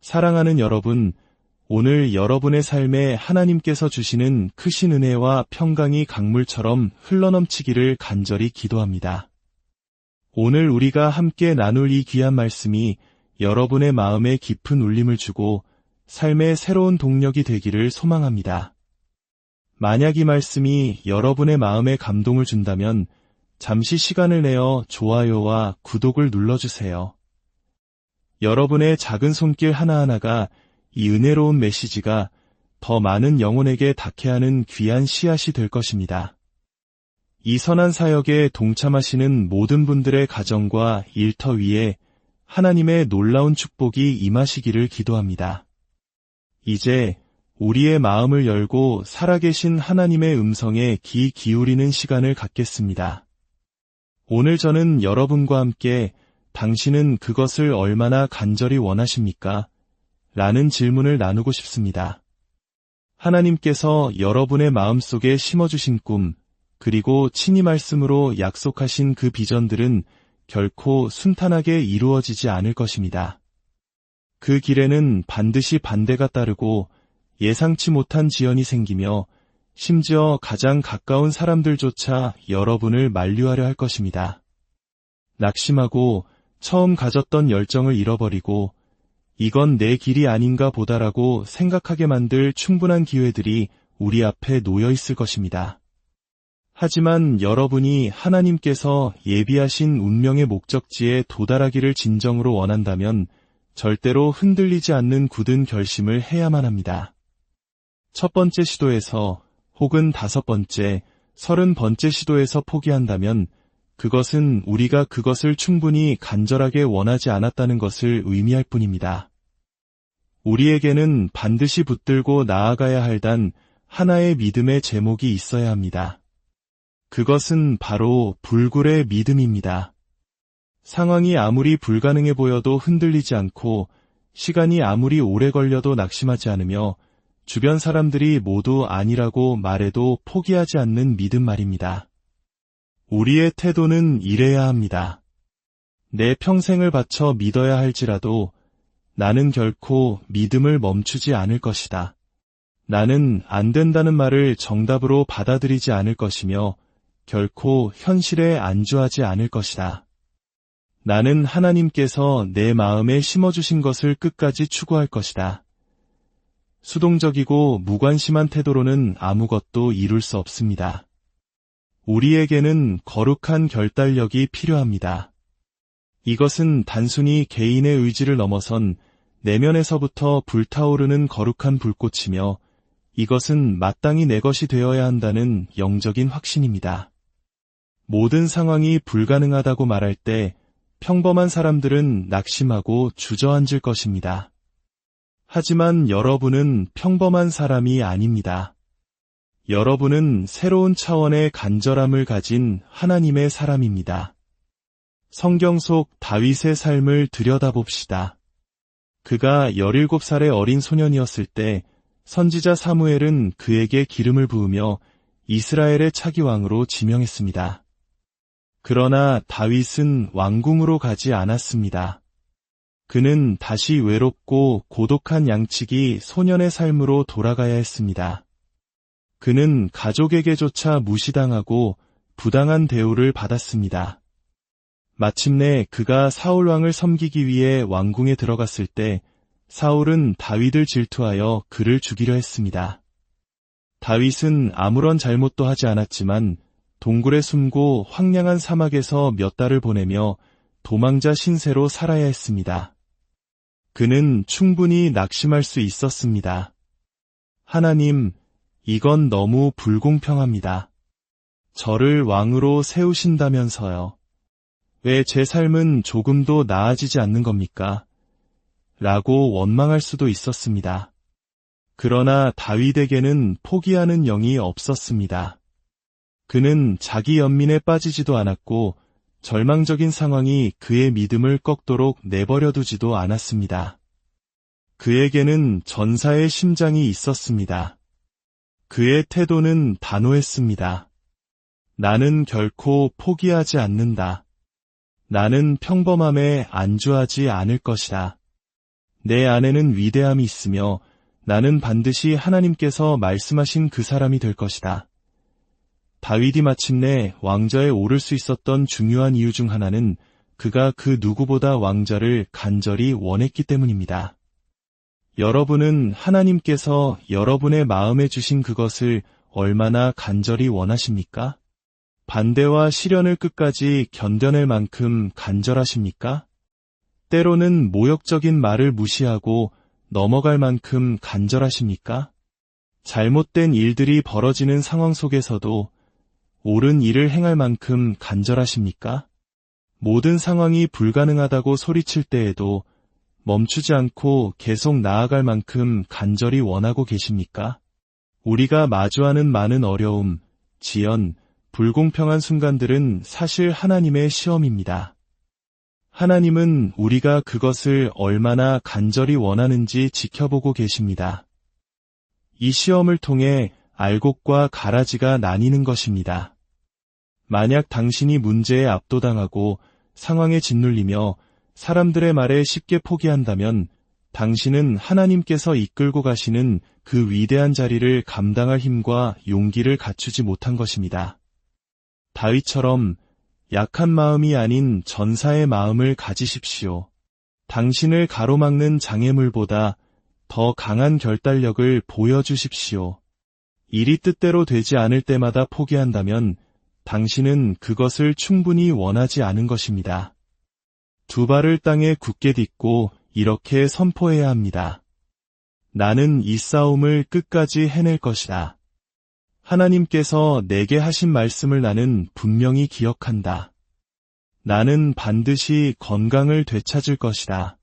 사랑하는 여러분, 오늘 여러분의 삶에 하나님께서 주시는 크신 은혜와 평강이 강물처럼 흘러넘치기를 간절히 기도합니다. 오늘 우리가 함께 나눌 이 귀한 말씀이 여러분의 마음에 깊은 울림을 주고 삶의 새로운 동력이 되기를 소망합니다. 만약 이 말씀이 여러분의 마음에 감동을 준다면 잠시 시간을 내어 좋아요와 구독을 눌러주세요. 여러분의 작은 손길 하나하나가 이 은혜로운 메시지가 더 많은 영혼에게 닿게 하는 귀한 씨앗이 될 것입니다. 이 선한 사역에 동참하시는 모든 분들의 가정과 일터 위에 하나님의 놀라운 축복이 임하시기를 기도합니다. 이제 우리의 마음을 열고 살아계신 하나님의 음성에 귀 기울이는 시간을 갖겠습니다. 오늘 저는 여러분과 함께 당신은 그것을 얼마나 간절히 원하십니까? 라는 질문을 나누고 싶습니다. 하나님께서 여러분의 마음속에 심어주신 꿈, 그리고 친히 말씀으로 약속하신 그 비전들은 결코 순탄하게 이루어지지 않을 것입니다. 그 길에는 반드시 반대가 따르고 예상치 못한 지연이 생기며 심지어 가장 가까운 사람들조차 여러분을 만류하려 할 것입니다. 낙심하고 처음 가졌던 열정을 잃어버리고 이건 내 길이 아닌가 보다라고 생각하게 만들 충분한 기회들이 우리 앞에 놓여 있을 것입니다. 하지만 여러분이 하나님께서 예비하신 운명의 목적지에 도달하기를 진정으로 원한다면 절대로 흔들리지 않는 굳은 결심을 해야만 합니다. 첫 번째 시도에서 혹은 5번째, 30번째 시도에서 포기한다면 그것은 우리가 그것을 충분히 간절하게 원하지 않았다는 것을 의미할 뿐입니다. 우리에게는 반드시 붙들고 나아가야 할 단 하나의 믿음의 제목이 있어야 합니다. 그것은 바로 불굴의 믿음입니다. 상황이 아무리 불가능해 보여도 흔들리지 않고 시간이 아무리 오래 걸려도 낙심하지 않으며 주변 사람들이 모두 아니라고 말해도 포기하지 않는 믿음 말입니다. 우리의 태도는 이래야 합니다. 내 평생을 바쳐 믿어야 할지라도 나는 결코 믿음을 멈추지 않을 것이다. 나는 안 된다는 말을 정답으로 받아들이지 않을 것이며 결코 현실에 안주하지 않을 것이다. 나는 하나님께서 내 마음에 심어주신 것을 끝까지 추구할 것이다. 수동적이고 무관심한 태도로는 아무것도 이룰 수 없습니다. 우리에게는 거룩한 결단력이 필요합니다. 이것은 단순히 개인의 의지를 넘어선 내면에서부터 불타오르는 거룩한 불꽃이며 이것은 마땅히 내 것이 되어야 한다는 영적인 확신입니다. 모든 상황이 불가능하다고 말할 때 평범한 사람들은 낙심하고 주저앉을 것입니다. 하지만 여러분은 평범한 사람이 아닙니다. 여러분은 새로운 차원의 간절함을 가진 하나님의 사람입니다. 성경 속 다윗의 삶을 들여다봅시다. 그가 17살의 어린 소년이었을 때 선지자 사무엘은 그에게 기름을 부으며 이스라엘의 차기 왕으로 지명했습니다. 그러나 다윗은 왕궁으로 가지 않았습니다. 그는 다시 외롭고 고독한 양치기 소년의 삶으로 돌아가야 했습니다. 그는 가족에게조차 무시당하고 부당한 대우를 받았습니다. 마침내 그가 사울 왕을 섬기기 위해 왕궁에 들어갔을 때 사울은 다윗을 질투하여 그를 죽이려 했습니다. 다윗은 아무런 잘못도 하지 않았지만 동굴에 숨고 황량한 사막에서 몇 달을 보내며 도망자 신세로 살아야 했습니다. 그는 충분히 낙심할 수 있었습니다. 하나님, 이건 너무 불공평합니다. 저를 왕으로 세우신다면서요. 왜 제 삶은 조금도 나아지지 않는 겁니까? 라고 원망할 수도 있었습니다. 그러나 다윗에게는 포기하는 영이 없었습니다. 그는 자기 연민에 빠지지도 않았고 절망적인 상황이 그의 믿음을 꺾도록 내버려두지도 않았습니다. 그에게는 전사의 심장이 있었습니다. 그의 태도는 단호했습니다. 나는 결코 포기하지 않는다. 나는 평범함에 안주하지 않을 것이다. 내 안에는 위대함이 있으며 나는 반드시 하나님께서 말씀하신 그 사람이 될 것이다. 다윗이 마침내 왕좌에 오를 수 있었던 중요한 이유 중 하나는 그가 그 누구보다 왕좌를 간절히 원했기 때문입니다. 여러분은 하나님께서 여러분의 마음에 주신 그것을 얼마나 간절히 원하십니까? 반대와 시련을 끝까지 견뎌낼 만큼 간절하십니까? 때로는 모욕적인 말을 무시하고 넘어갈 만큼 간절하십니까? 잘못된 일들이 벌어지는 상황 속에서도 옳은 일을 행할 만큼 간절하십니까? 모든 상황이 불가능하다고 소리칠 때에도 멈추지 않고 계속 나아갈 만큼 간절히 원하고 계십니까? 우리가 마주하는 많은 어려움, 지연, 불공평한 순간들은 사실 하나님의 시험입니다. 하나님은 우리가 그것을 얼마나 간절히 원하는지 지켜보고 계십니다. 이 시험을 통해 알곡과 가라지가 나뉘는 것입니다. 만약 당신이 문제에 압도당하고 상황에 짓눌리며 사람들의 말에 쉽게 포기한다면 당신은 하나님께서 이끌고 가시는 그 위대한 자리를 감당할 힘과 용기를 갖추지 못한 것입니다. 다윗처럼 약한 마음이 아닌 전사의 마음을 가지십시오. 당신을 가로막는 장애물보다 더 강한 결단력을 보여주십시오. 일이 뜻대로 되지 않을 때마다 포기한다면 당신은 그것을 충분히 원하지 않은 것입니다. 두 발을 땅에 굳게 딛고 이렇게 선포해야 합니다. 나는 이 싸움을 끝까지 해낼 것이다. 하나님께서 내게 하신 말씀을 나는 분명히 기억한다. 나는 반드시 건강을 되찾을 것이다.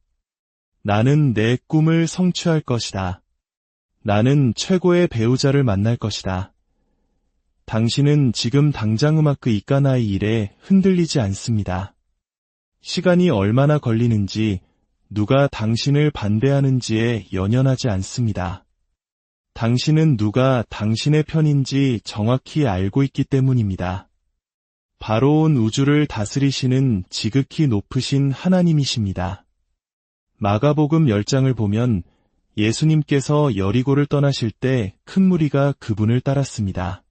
나는 내 꿈을 성취할 것이다. 나는 최고의 배우자를 만날 것이다. 당신은 지금 당장 음악그 이까나의 일에 흔들리지 않습니다. 시간이 얼마나 걸리는지, 누가 당신을 반대하는지에 연연하지 않습니다. 당신은 누가 당신의 편인지 정확히 알고 있기 때문입니다. 바로 온 우주를 다스리시는 지극히 높으신 하나님이십니다. 마가복음 10장을 보면 예수님께서 여리고를 떠나실 때 큰 무리가 그분을 따랐습니다.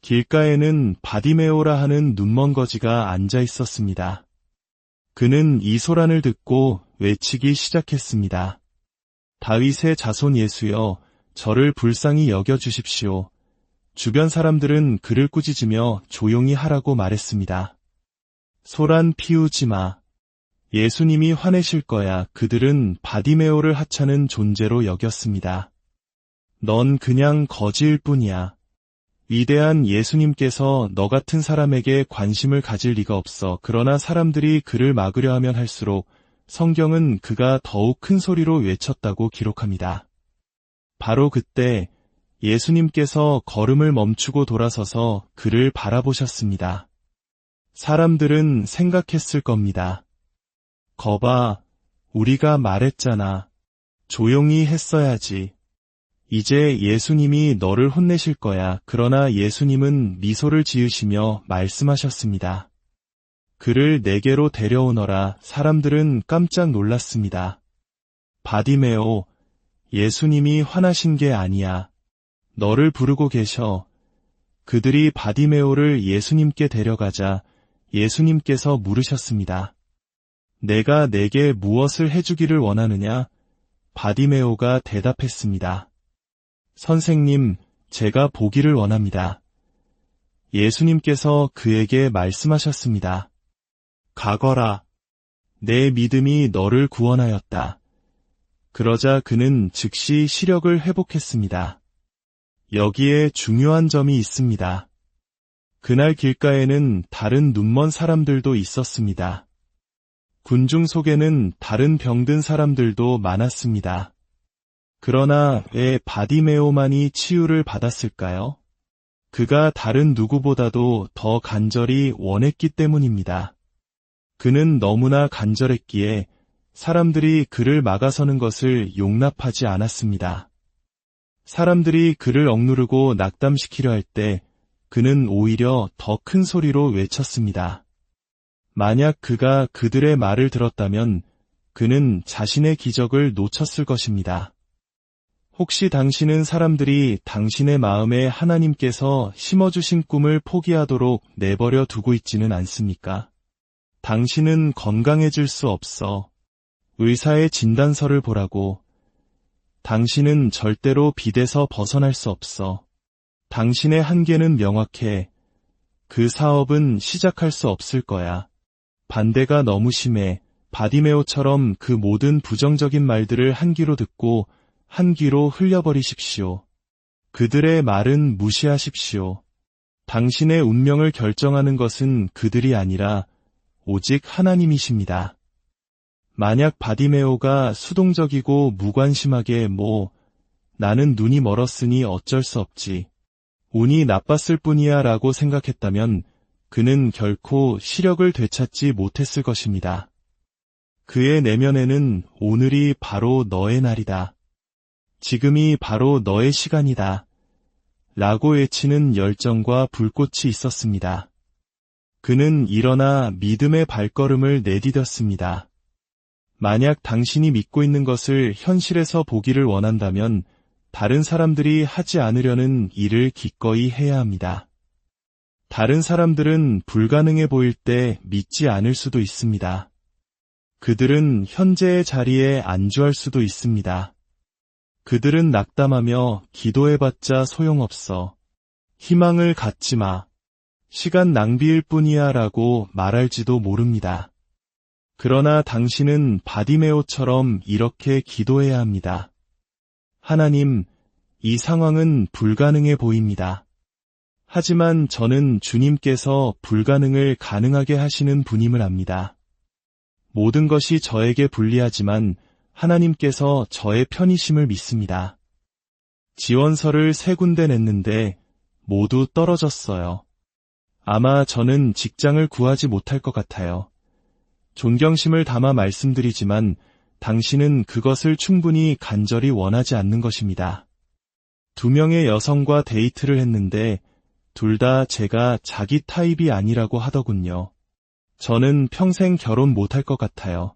길가에는 바디메오라 하는 눈먼 거지가 앉아 있었습니다. 그는 이 소란을 듣고 외치기 시작했습니다. 다윗의 자손 예수여, 저를 불쌍히 여겨주십시오. 주변 사람들은 그를 꾸짖으며 조용히 하라고 말했습니다. 소란 피우지 마. 예수님이 화내실 거야. 그들은 바디메오를 하찮은 존재로 여겼습니다. 넌 그냥 거지일 뿐이야. 위대한 예수님께서 너 같은 사람에게 관심을 가질 리가 없어. 그러나 사람들이 그를 막으려 하면 할수록 성경은 그가 더욱 큰 소리로 외쳤다고 기록합니다. 바로 그때 예수님께서 걸음을 멈추고 돌아서서 그를 바라보셨습니다. 사람들은 생각했을 겁니다. 거봐, 우리가 말했잖아. 조용히 했어야지. 이제 예수님이 너를 혼내실 거야. 그러나 예수님은 미소를 지으시며 말씀하셨습니다. 그를 내게로 데려오너라. 사람들은 깜짝 놀랐습니다. 바디메오, 예수님이 화나신 게 아니야. 너를 부르고 계셔. 그들이 바디메오를 예수님께 데려가자 예수님께서 물으셨습니다. 내가 내게 무엇을 해주기를 원하느냐? 바디메오가 대답했습니다. 선생님, 제가 보기를 원합니다. 예수님께서 그에게 말씀하셨습니다. 가거라. 내 믿음이 너를 구원하였다. 그러자 그는 즉시 시력을 회복했습니다. 여기에 중요한 점이 있습니다. 그날 길가에는 다른 눈먼 사람들도 있었습니다. 군중 속에는 다른 병든 사람들도 많았습니다. 그러나 왜 바디메오만이 치유를 받았을까요? 그가 다른 누구보다도 더 간절히 원했기 때문입니다. 그는 너무나 간절했기에 사람들이 그를 막아서는 것을 용납하지 않았습니다. 사람들이 그를 억누르고 낙담시키려 할 때 그는 오히려 더 큰 소리로 외쳤습니다. 만약 그가 그들의 말을 들었다면 그는 자신의 기적을 놓쳤을 것입니다. 혹시 당신은 사람들이 당신의 마음에 하나님께서 심어주신 꿈을 포기하도록 내버려 두고 있지는 않습니까? 당신은 건강해질 수 없어. 의사의 진단서를 보라고. 당신은 절대로 빚에서 벗어날 수 없어. 당신의 한계는 명확해. 그 사업은 시작할 수 없을 거야. 반대가 너무 심해. 바디메오처럼 그 모든 부정적인 말들을 한 귀로 듣고 한 귀로 흘려버리십시오. 그들의 말은 무시하십시오. 당신의 운명을 결정하는 것은 그들이 아니라 오직 하나님이십니다. 만약 바디메오가 수동적이고 무관심하게 나는 눈이 멀었으니 어쩔 수 없지. 운이 나빴을 뿐이야 라고 생각했다면 그는 결코 시력을 되찾지 못했을 것입니다. 그의 내면에는 오늘이 바로 너의 날이다. 지금이 바로 너의 시간이다. 라고 외치는 열정과 불꽃이 있었습니다. 그는 일어나 믿음의 발걸음을 내디뎠습니다. 만약 당신이 믿고 있는 것을 현실에서 보기를 원한다면 다른 사람들이 하지 않으려는 일을 기꺼이 해야 합니다. 다른 사람들은 불가능해 보일 때 믿지 않을 수도 있습니다. 그들은 현재의 자리에 안주할 수도 있습니다. 그들은 낙담하며 기도해봤자 소용없어. 희망을 갖지 마. 시간 낭비일 뿐이야 라고 말할지도 모릅니다. 그러나 당신은 바디메오처럼 이렇게 기도해야 합니다. 하나님, 이 상황은 불가능해 보입니다. 하지만 저는 주님께서 불가능을 가능하게 하시는 분임을 압니다. 모든 것이 저에게 불리하지만 하나님께서 저의 편이심을 믿습니다. 지원서를 3군데 냈는데 모두 떨어졌어요. 아마 저는 직장을 구하지 못할 것 같아요. 존경심을 담아 말씀드리지만 당신은 그것을 충분히 간절히 원하지 않는 것입니다. 2명의 여성과 데이트를 했는데 둘 다 제가 자기 타입이 아니라고 하더군요. 저는 평생 결혼 못할 것 같아요.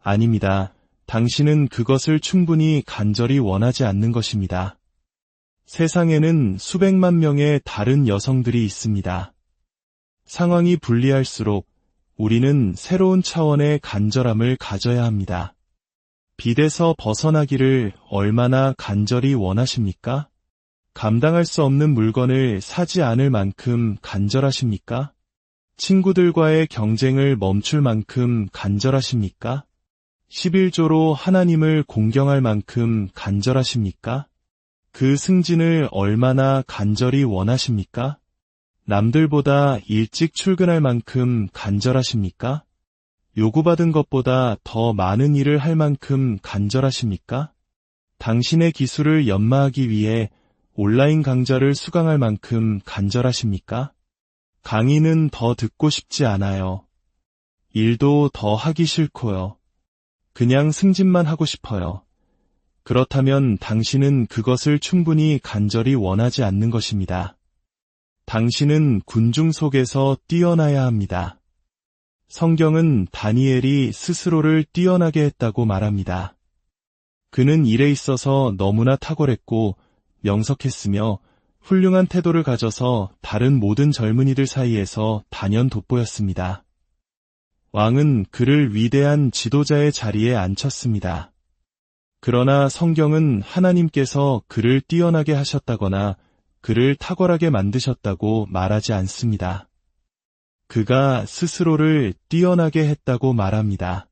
아닙니다. 당신은 그것을 충분히 간절히 원하지 않는 것입니다. 세상에는 수백만 명의 다른 여성들이 있습니다. 상황이 불리할수록 우리는 새로운 차원의 간절함을 가져야 합니다. 빚에서 벗어나기를 얼마나 간절히 원하십니까? 감당할 수 없는 물건을 사지 않을 만큼 간절하십니까? 친구들과의 경쟁을 멈출 만큼 간절하십니까? 11조로 하나님을 공경할 만큼 간절하십니까? 그 승진을 얼마나 간절히 원하십니까? 남들보다 일찍 출근할 만큼 간절하십니까? 요구받은 것보다 더 많은 일을 할 만큼 간절하십니까? 당신의 기술을 연마하기 위해 온라인 강좌를 수강할 만큼 간절하십니까? 강의는 더 듣고 싶지 않아요. 일도 더 하기 싫고요. 그냥 승진만 하고 싶어요. 그렇다면 당신은 그것을 충분히 간절히 원하지 않는 것입니다. 당신은 군중 속에서 뛰어나야 합니다. 성경은 다니엘이 스스로를 뛰어나게 했다고 말합니다. 그는 일에 있어서 너무나 탁월했고 명석했으며 훌륭한 태도를 가져서 다른 모든 젊은이들 사이에서 단연 돋보였습니다. 왕은 그를 위대한 지도자의 자리에 앉혔습니다. 그러나 성경은 하나님께서 그를 뛰어나게 하셨다거나 그를 탁월하게 만드셨다고 말하지 않습니다. 그가 스스로를 뛰어나게 했다고 말합니다.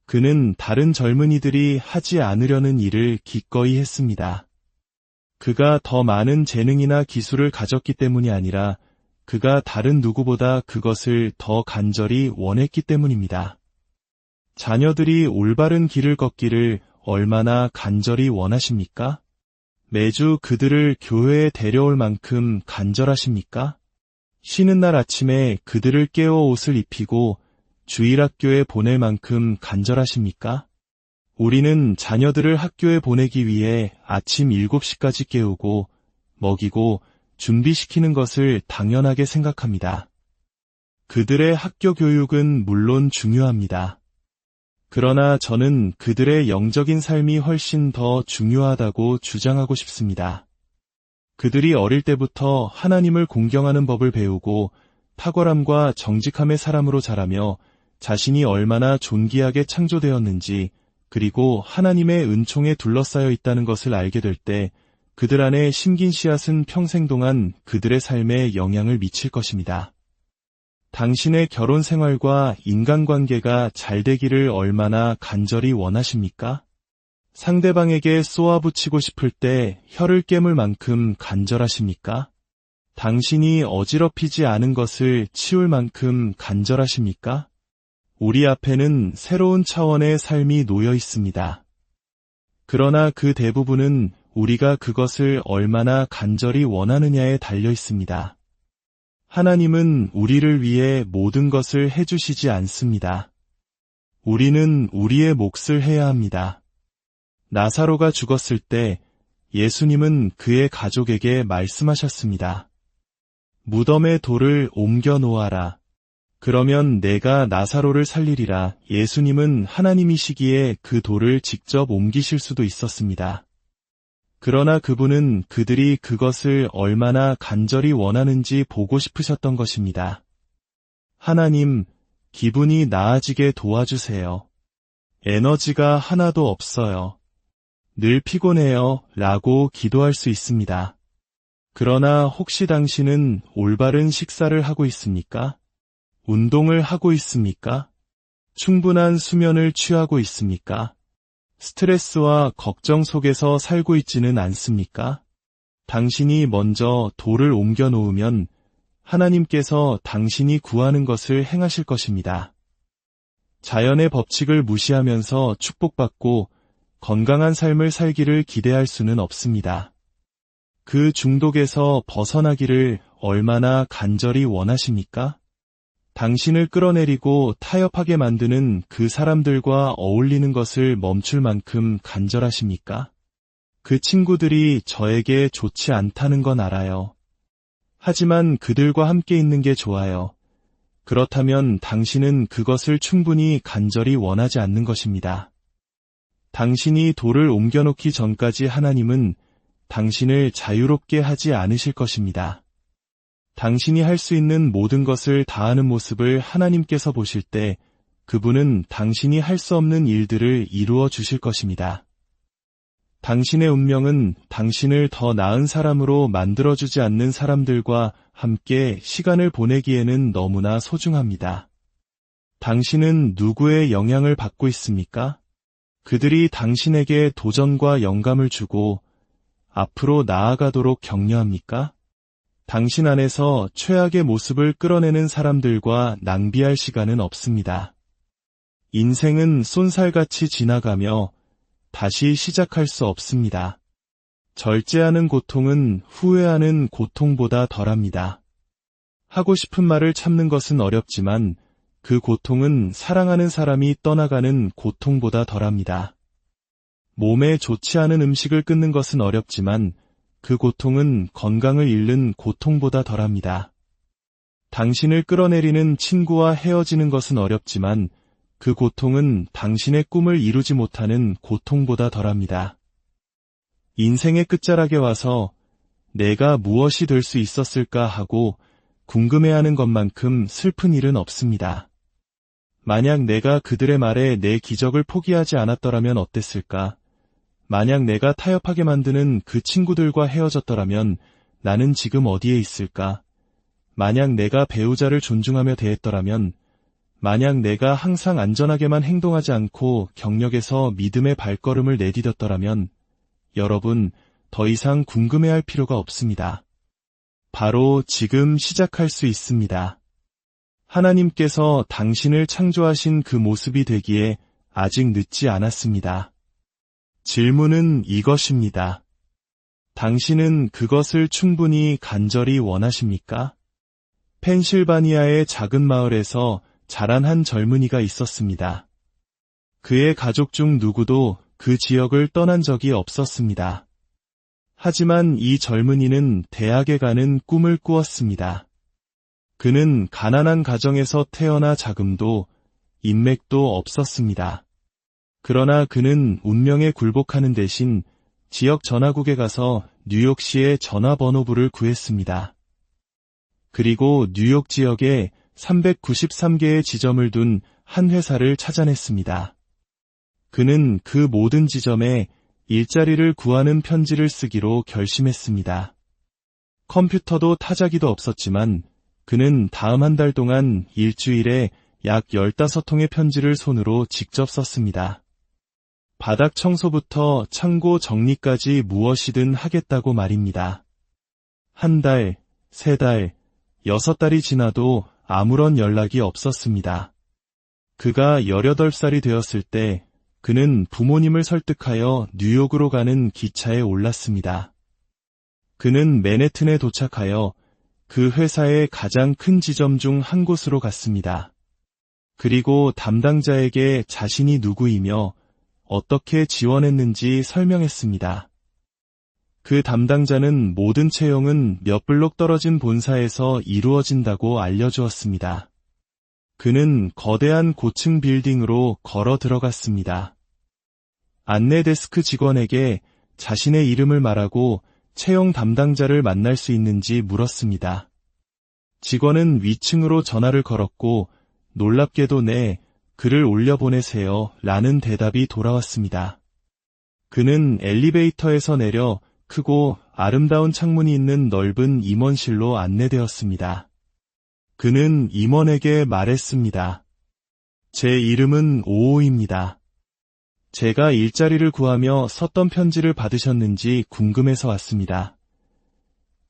그는 다른 젊은이들이 하지 않으려는 일을 기꺼이 했습니다. 그가 더 많은 재능이나 기술을 가졌기 때문이 아니라 그가 다른 누구보다 그것을 더 간절히 원했기 때문입니다. 자녀들이 올바른 길을 걷기를 얼마나 간절히 원하십니까? 매주 그들을 교회에 데려올 만큼 간절하십니까? 쉬는 날 아침에 그들을 깨워 옷을 입히고 주일학교에 보낼 만큼 간절하십니까? 우리는 자녀들을 학교에 보내기 위해 아침 7시까지 깨우고 먹이고 준비시키는 것을 당연하게 생각합니다. 그들의 학교 교육은 물론 중요합니다. 그러나 저는 그들의 영적인 삶이 훨씬 더 중요하다고 주장하고 싶습니다. 그들이 어릴 때부터 하나님을 공경하는 법을 배우고 탁월함과 정직함의 사람으로 자라며 자신이 얼마나 존귀하게 창조되었는지, 그리고 하나님의 은총에 둘러싸여 있다는 것을 알게 될 때 그들 안에 심긴 씨앗은 평생 동안 그들의 삶에 영향을 미칠 것입니다. 당신의 결혼 생활과 인간관계가 잘 되기를 얼마나 간절히 원하십니까? 상대방에게 쏘아붙이고 싶을 때 혀를 깨물 만큼 간절하십니까? 당신이 어지럽히지 않은 것을 치울 만큼 간절하십니까? 우리 앞에는 새로운 차원의 삶이 놓여 있습니다. 그러나 그 대부분은 우리가 그것을 얼마나 간절히 원하느냐에 달려 있습니다. 하나님은 우리를 위해 모든 것을 해주시지 않습니다. 우리는 우리의 몫을 해야 합니다. 나사로가 죽었을 때 예수님은 그의 가족에게 말씀하셨습니다. 무덤에 돌을 옮겨 놓아라. 그러면 내가 나사로를 살리리라. 예수님은 하나님이시기에 그 돌을 직접 옮기실 수도 있었습니다. 그러나 그분은 그들이 그것을 얼마나 간절히 원하는지 보고 싶으셨던 것입니다. 하나님, 기분이 나아지게 도와주세요. 에너지가 하나도 없어요. 늘 피곤해요. 라고 기도할 수 있습니다. 그러나 혹시 당신은 올바른 식사를 하고 있습니까? 운동을 하고 있습니까? 충분한 수면을 취하고 있습니까? 스트레스와 걱정 속에서 살고 있지는 않습니까? 당신이 먼저 돌을 옮겨 놓으면 하나님께서 당신이 구하는 것을 행하실 것입니다. 자연의 법칙을 무시하면서 축복받고 건강한 삶을 살기를 기대할 수는 없습니다. 그 중독에서 벗어나기를 얼마나 간절히 원하십니까? 당신을 끌어내리고 타협하게 만드는 그 사람들과 어울리는 것을 멈출 만큼 간절하십니까? 그 친구들이 저에게 좋지 않다는 건 알아요. 하지만 그들과 함께 있는 게 좋아요. 그렇다면 당신은 그것을 충분히 간절히 원하지 않는 것입니다. 당신이 돌을 옮겨놓기 전까지 하나님은 당신을 자유롭게 하지 않으실 것입니다. 당신이 할 수 있는 모든 것을 다하는 모습을 하나님께서 보실 때 그분은 당신이 할 수 없는 일들을 이루어 주실 것입니다. 당신의 운명은 당신을 더 나은 사람으로 만들어주지 않는 사람들과 함께 시간을 보내기에는 너무나 소중합니다. 당신은 누구의 영향을 받고 있습니까? 그들이 당신에게 도전과 영감을 주고 앞으로 나아가도록 격려합니까? 당신 안에서 최악의 모습을 끌어내는 사람들과 낭비할 시간은 없습니다. 인생은 쏜살같이 지나가며 다시 시작할 수 없습니다. 절제하는 고통은 후회하는 고통보다 덜합니다. 하고 싶은 말을 참는 것은 어렵지만 그 고통은 사랑하는 사람이 떠나가는 고통보다 덜합니다. 몸에 좋지 않은 음식을 끊는 것은 어렵지만 그 고통은 건강을 잃는 고통보다 덜합니다. 당신을 끌어내리는 친구와 헤어지는 것은 어렵지만 그 고통은 당신의 꿈을 이루지 못하는 고통보다 덜합니다. 인생의 끝자락에 와서 내가 무엇이 될 수 있었을까 하고 궁금해하는 것만큼 슬픈 일은 없습니다. 만약 내가 그들의 말에 내 기적을 포기하지 않았더라면 어땠을까? 만약 내가 타협하게 만드는 그 친구들과 헤어졌더라면 나는 지금 어디에 있을까? 만약 내가 배우자를 존중하며 대했더라면, 만약 내가 항상 안전하게만 행동하지 않고 경력에서 믿음의 발걸음을 내디뎠더라면, 여러분, 더 이상 궁금해할 필요가 없습니다. 바로 지금 시작할 수 있습니다. 하나님께서 당신을 창조하신 그 모습이 되기에 아직 늦지 않았습니다. 질문은 이것입니다. 당신은 그것을 충분히 간절히 원하십니까? 펜실바니아의 작은 마을에서 자란 한 젊은이가 있었습니다. 그의 가족 중 누구도 그 지역을 떠난 적이 없었습니다. 하지만 이 젊은이는 대학에 가는 꿈을 꾸었습니다. 그는 가난한 가정에서 태어나 자금도 인맥도 없었습니다. 그러나 그는 운명에 굴복하는 대신 지역 전화국에 가서 뉴욕시의 전화번호부를 구했습니다. 그리고 뉴욕 지역에 393개의 지점을 둔 한 회사를 찾아냈습니다. 그는 그 모든 지점에 일자리를 구하는 편지를 쓰기로 결심했습니다. 컴퓨터도 타자기도 없었지만 그는 다음 한 달 동안 일주일에 약 15통의 편지를 손으로 직접 썼습니다. 바닥 청소부터 창고 정리까지 무엇이든 하겠다고 말입니다. 한 달, 3달, 6달이 지나도 아무런 연락이 없었습니다. 그가 18살이 되었을 때 그는 부모님을 설득하여 뉴욕으로 가는 기차에 올랐습니다. 그는 맨해튼에 도착하여 그 회사의 가장 큰 지점 중 한 곳으로 갔습니다. 그리고 담당자에게 자신이 누구이며 어떻게 지원했는지 설명했습니다. 그 담당자는 모든 채용은 몇 블록 떨어진 본사에서 이루어진다고 알려주었습니다. 그는 거대한 고층 빌딩으로 걸어 들어갔습니다. 안내 데스크 직원에게 자신의 이름을 말하고 채용 담당자를 만날 수 있는지 물었습니다. 직원은 위층으로 전화를 걸었고 놀랍게도 네, 글을 올려보내세요 라는 대답이 돌아왔습니다. 그는 엘리베이터에서 내려 크고 아름다운 창문이 있는 넓은 임원실로 안내되었습니다. 그는 임원에게 말했습니다. 제 이름은 오오입니다. 제가 일자리를 구하며 썼던 편지를 받으셨는지 궁금해서 왔습니다.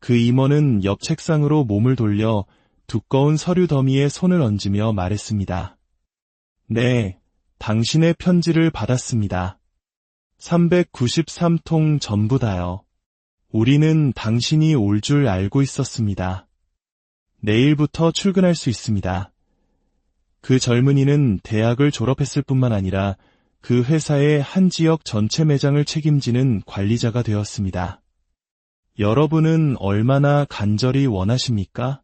그 임원은 옆 책상으로 몸을 돌려 두꺼운 서류 더미에 손을 얹으며 말했습니다. 네, 당신의 편지를 받았습니다. 393통 전부 다요. 우리는 당신이 올 줄 알고 있었습니다. 내일부터 출근할 수 있습니다. 그 젊은이는 대학을 졸업했을 뿐만 아니라 그 회사의 한 지역 전체 매장을 책임지는 관리자가 되었습니다. 여러분은 얼마나 간절히 원하십니까?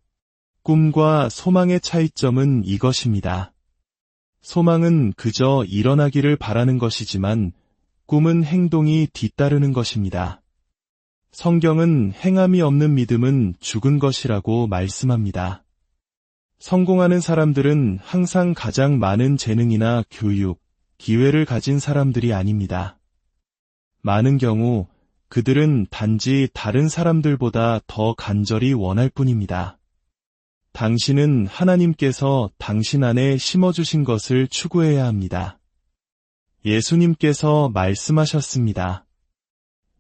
꿈과 소망의 차이점은 이것입니다. 소망은 그저 일어나기를 바라는 것이지만 꿈은 행동이 뒤따르는 것입니다. 성경은 행함이 없는 믿음은 죽은 것이라고 말씀합니다. 성공하는 사람들은 항상 가장 많은 재능이나 교육, 기회를 가진 사람들이 아닙니다. 많은 경우 그들은 단지 다른 사람들보다 더 간절히 원할 뿐입니다. 당신은 하나님께서 당신 안에 심어주신 것을 추구해야 합니다. 예수님께서 말씀하셨습니다.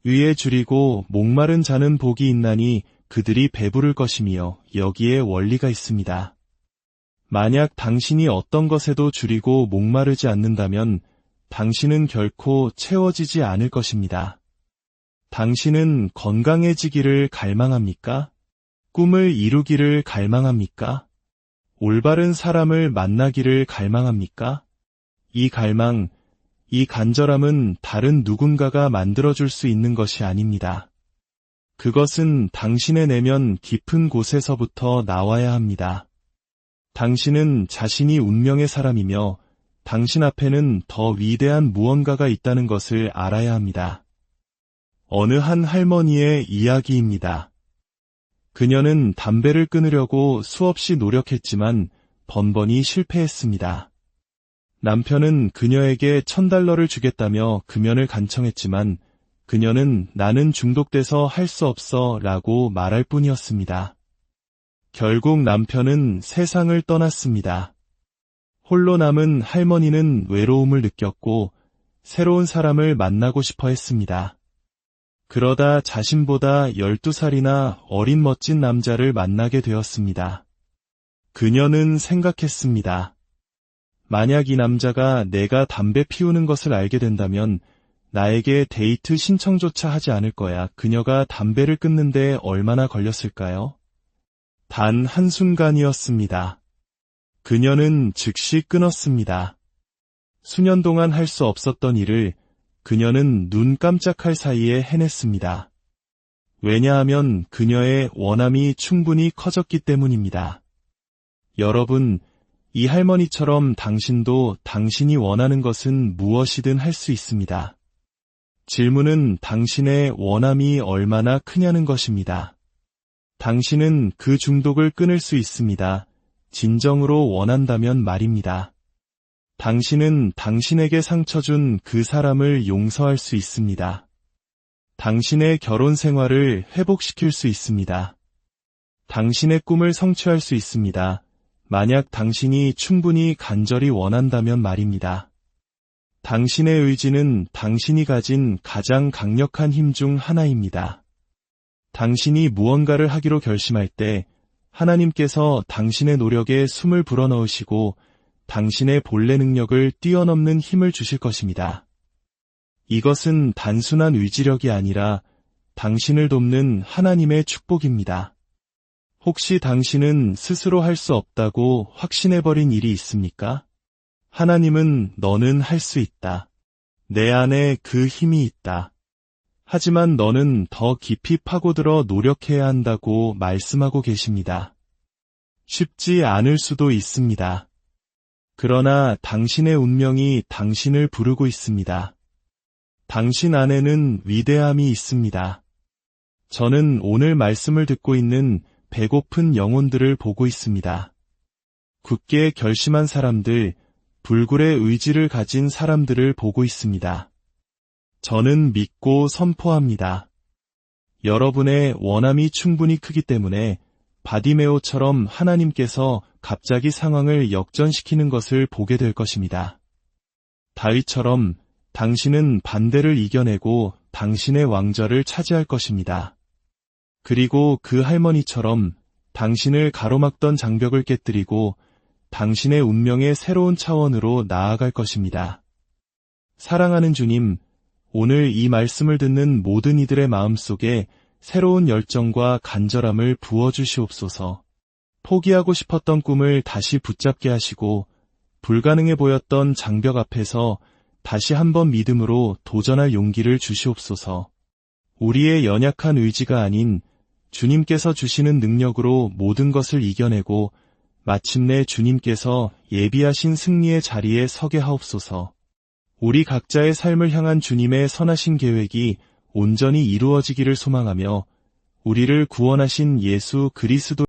위에 줄이고 목마른 자는 복이 있나니 그들이 배부를 것이며 여기에 원리가 있습니다. 만약 당신이 어떤 것에도 줄이고 목마르지 않는다면 당신은 결코 채워지지 않을 것입니다. 당신은 건강해지기를 갈망합니까? 꿈을 이루기를 갈망합니까? 올바른 사람을 만나기를 갈망합니까? 이 갈망, 이 간절함은 다른 누군가가 만들어줄 수 있는 것이 아닙니다. 그것은 당신의 내면 깊은 곳에서부터 나와야 합니다. 당신은 자신이 운명의 사람이며 당신 앞에는 더 위대한 무언가가 있다는 것을 알아야 합니다. 어느 한 할머니의 이야기입니다. 그녀는 담배를 끊으려고 수없이 노력했지만 번번이 실패했습니다. 남편은 그녀에게 $1000를 주겠다며 금연을 간청했지만 그녀는 나는 중독돼서 할 수 없어 라고 말할 뿐이었습니다. 결국 남편은 세상을 떠났습니다. 홀로 남은 할머니는 외로움을 느꼈고 새로운 사람을 만나고 싶어 했습니다. 그러다 자신보다 12살이나 어린 멋진 남자를 만나게 되었습니다. 그녀는 생각했습니다. 만약 이 남자가 내가 담배 피우는 것을 알게 된다면 나에게 데이트 신청조차 하지 않을 거야. 그녀가 담배를 끊는데 얼마나 걸렸을까요? 단 한순간이었습니다. 그녀는 즉시 끊었습니다. 수년 동안 할 수 없었던 일을 그녀는 눈 깜짝할 사이에 해냈습니다. 왜냐하면 그녀의 원함이 충분히 커졌기 때문입니다. 여러분, 이 할머니처럼 당신도 당신이 원하는 것은 무엇이든 할 수 있습니다. 질문은 당신의 원함이 얼마나 크냐는 것입니다. 당신은 그 중독을 끊을 수 있습니다. 진정으로 원한다면 말입니다. 당신은 당신에게 상처 준 그 사람을 용서할 수 있습니다. 당신의 결혼 생활을 회복시킬 수 있습니다. 당신의 꿈을 성취할 수 있습니다. 만약 당신이 충분히 간절히 원한다면 말입니다. 당신의 의지는 당신이 가진 가장 강력한 힘 중 하나입니다. 당신이 무언가를 하기로 결심할 때 하나님께서 당신의 노력에 숨을 불어넣으시고 당신의 본래 능력을 뛰어넘는 힘을 주실 것입니다. 이것은 단순한 의지력이 아니라 당신을 돕는 하나님의 축복입니다. 혹시 당신은 스스로 할 수 없다고 확신해버린 일이 있습니까? 하나님은 너는 할 수 있다. 내 안에 그 힘이 있다. 하지만 너는 더 깊이 파고들어 노력해야 한다고 말씀하고 계십니다. 쉽지 않을 수도 있습니다. 그러나 당신의 운명이 당신을 부르고 있습니다. 당신 안에는 위대함이 있습니다. 저는 오늘 말씀을 듣고 있는 배고픈 영혼들을 보고 있습니다. 굳게 결심한 사람들, 불굴의 의지를 가진 사람들을 보고 있습니다. 저는 믿고 선포합니다. 여러분의 원함이 충분히 크기 때문에 바디메오처럼 하나님께서 갑자기 상황을 역전시키는 것을 보게 될 것입니다. 다윗처럼 당신은 반대를 이겨내고 당신의 왕좌를 차지할 것입니다. 그리고 그 할머니처럼 당신을 가로막던 장벽을 깨뜨리고 당신의 운명의 새로운 차원으로 나아갈 것입니다. 사랑하는 주님, 오늘 이 말씀을 듣는 모든 이들의 마음속에 새로운 열정과 간절함을 부어주시옵소서. 포기하고 싶었던 꿈을 다시 붙잡게 하시고 불가능해 보였던 장벽 앞에서 다시 한번 믿음으로 도전할 용기를 주시옵소서. 우리의 연약한 의지가 아닌 주님께서 주시는 능력으로 모든 것을 이겨내고 마침내 주님께서 예비하신 승리의 자리에 서게 하옵소서. 우리 각자의 삶을 향한 주님의 선하신 계획이 온전히 이루어지기를 소망하며 우리를 구원하신 예수 그리스도